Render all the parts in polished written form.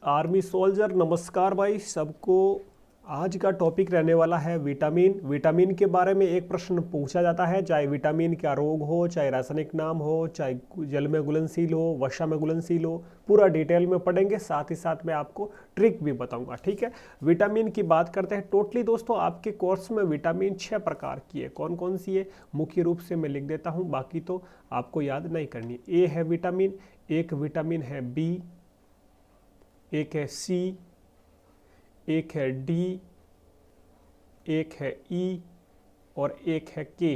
Army soldier नमस्कार भाई सबको। आज का टॉपिक रहने वाला है विटामिन। विटामिन के बारे में एक प्रश्न पूछा जाता है, चाहे विटामिन का रोग हो, चाहे रासायनिक नाम हो, चाहे जल में घुलनशील हो, वसा में घुलनशील हो, पूरा डिटेल में पढ़ेंगे। साथ ही साथ मैं आपको ट्रिक भी बताऊंगा। ठीक है, विटामिन की बात करते हैं। टोटली दोस्तों आपके कोर्स में विटामिन 6 प्रकार की है। कौन कौन सी है मुख्य रूप से मैं लिख देता हूँ, बाकी तो आपको याद नहीं करनी। ए है विटामिन, एक विटामिन है बी, एक है सी, एक है डी, एक है ई और एक है के।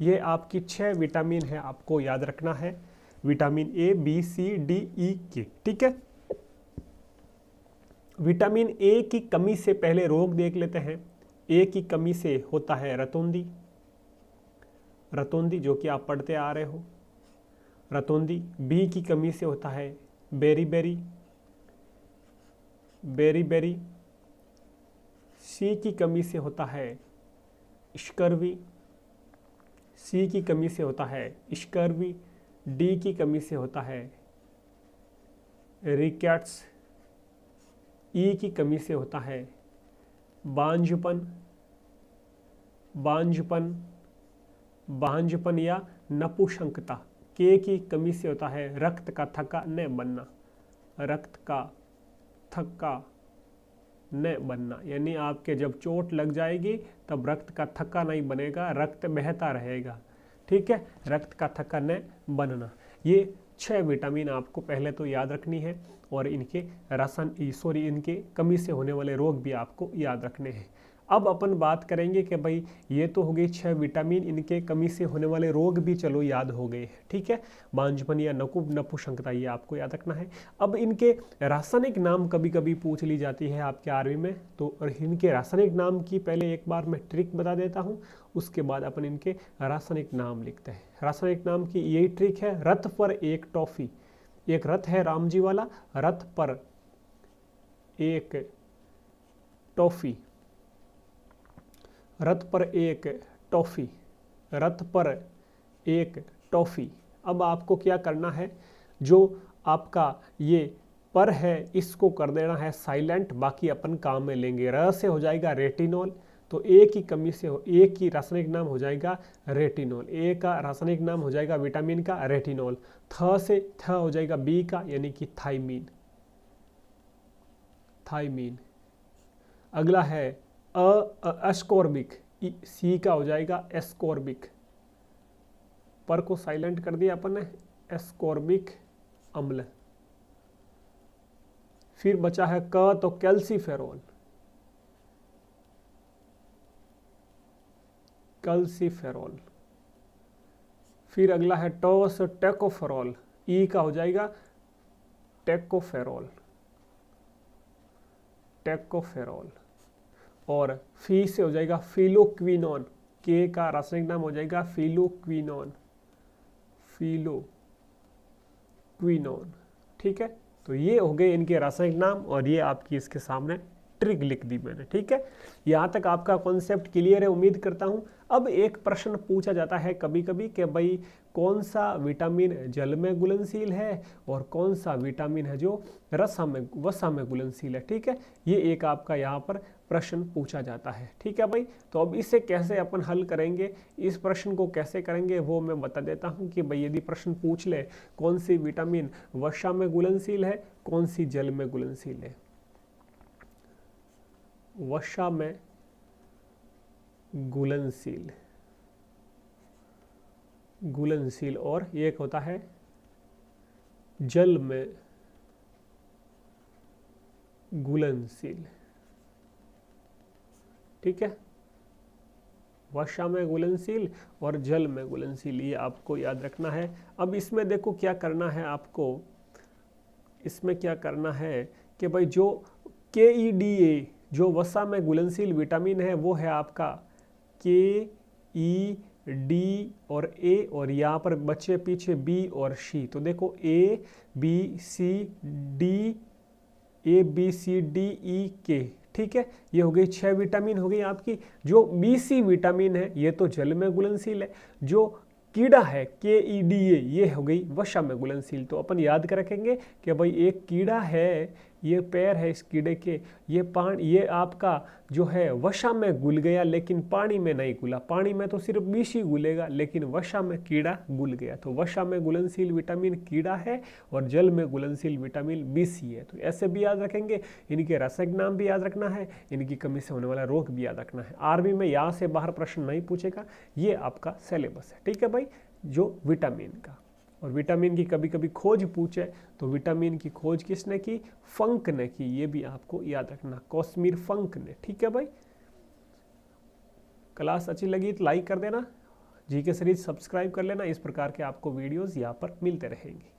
ये आपकी 6 विटामिन है, आपको याद रखना है। Vitamin A, B, C, D, E, K. ठीक है, विटामिन ए की कमी से पहले रोग देख लेते हैं। ए की कमी से होता है रतौंधी, रतौंधी जो कि आप पढ़ते आ रहे हो, रतौंधी। बी की कमी से होता है बेरी, बेरी। सी की कमी से होता है स्कर्वी, सी की कमी से होता है स्कर्वी। डी की कमी से होता है रिकेट्स, ई की कमी से होता है बांझपन, बांझपन या नपुंसकता। के की कमी से होता है रक्त का थक्का न बनना, रक्त का थक्का न बनना। यानी आपके जब चोट लग जाएगी तब रक्त का थक्का नहीं बनेगा, रक्त बहता रहेगा। ठीक है, रक्त का थक्का न बनना। ये 6 विटामिन आपको पहले तो याद रखनी है और इनके इनके कमी से होने वाले रोग भी आपको याद रखने हैं। अब अपन बात करेंगे कि भाई ये तो हो गई 6 विटामिन, इनके कमी से होने वाले रोग भी चलो याद हो गए। ठीक है, बांझपन या नपुंसकता ये आपको याद रखना है। अब इनके रासायनिक नाम कभी कभी पूछ ली जाती है आपके आर्मी में, तो इनके रासायनिक नाम की पहले एक बार मैं ट्रिक बता देता हूँ, उसके बाद अपन इनके रासायनिक नाम लिखते हैं। रासायनिक नाम की यही ट्रिक है। रथ पर एक टॉफी, एक रथ है राम जी वाला, रथ पर एक टॉफी, रथ पर एक टॉफी, रथ पर एक टॉफी। अब आपको क्या करना है, जो आपका ये पर है इसको कर देना है साइलेंट, बाकी अपन काम में लेंगे। र से हो जाएगा रेटिनॉल, तो ए की कमी से ए की रासायनिक नाम हो जाएगा रेटिनॉल, ए का रासायनिक नाम हो जाएगा विटामिन का रेटिनॉल। थ से थ हो जाएगा बी का, यानी कि थाइमीन, थाइमीन। अगला है अस्कॉर्बिक, सी का हो जाएगा एस्कॉर्बिक, पर को साइलेंट कर दिया अपन ने, एस्कॉर्बिक अम्ल। फिर बचा है क, तो कैल्सीफेरॉल, कैल्सीफेरॉल। फिर अगला है टॉस टेकोफेरॉल, ई का हो जाएगा टेकोफेरॉल, टेकोफेरॉल। और फी से हो जाएगा फिलोक्विनोन, के का रासायनिक नाम हो जाएगा फिलोक्विनोन, फिलोक्विनोन। ठीक है, तो ये हो गए इनके रासायनिक नाम और ये आपकी इसके सामने ट्रिक लिख दी मैंने। ठीक है, यहाँ तक आपका कॉन्सेप्ट क्लियर है उम्मीद करता हूँ। अब एक प्रश्न पूछा जाता है कभी कभी कि भाई कौन सा विटामिन जल में घुलनशील है और कौन सा विटामिन है जो वसा में घुलनशील है। ठीक है, ये एक आपका यहाँ पर प्रश्न पूछा जाता है। ठीक है भाई, तो अब इसे कैसे अपन हल करेंगे, इस प्रश्न को कैसे करेंगे वो मैं बता देता हूँ कि भाई यदि प्रश्न पूछ ले कौन सी विटामिन वसा में घुलनशील है, कौन सी जल में घुलनशील है। वसा में घुलनशील, घुलनशील, और एक होता है जल में घुलनशील। ठीक है, वसा में घुलनशील और जल में घुलनशील, ये आपको याद रखना है। अब इसमें देखो क्या करना है आपको, इसमें क्या करना है कि भाई जो KEDA जो वसा में घुलनशील विटामिन है वो है आपका KE, D और A, और यहाँ पर बचे पीछे B और C। तो देखो A B C D E K। ठीक है, ये हो गई 6 विटामिन हो गई आपकी। जो BC विटामिन है ये तो जल में घुलनशील है, जो कीड़ा है KEDA, ये हो गई वसा में घुलनशील। तो अपन याद कर रखेंगे कि भाई एक कीड़ा है, ये पैर है इस कीड़े के, ये आपका जो है वसा में घुल गया लेकिन पानी में नहीं घुला। पानी में तो सिर्फ विष ही घुलेगा, लेकिन वसा में कीड़ा घुल गया। तो वसा में घुलनशील विटामिन कीड़ा है और जल में घुलनशील विटामिन विष ही है। तो ऐसे भी याद रखेंगे। इनके रासायनिक नाम भी याद रखना है, इनकी कमी से होने वाला रोग भी याद रखना है। आर्मी में यहाँ से बाहर प्रश्न नहीं पूछेगा, ये आपका सिलेबस है। ठीक है भाई, जो विटामिन का। और विटामिन की कभी कभी खोज पूछे तो विटामिन की खोज किसने की? फंक ने की। ये भी आपको याद रखना, कश्मीर फंक ने। ठीक है भाई, क्लास अच्छी लगी तो लाइक कर देना, जीके सीरीज सब्सक्राइब कर लेना। इस प्रकार के आपको वीडियोस यहाँ पर मिलते रहेंगे।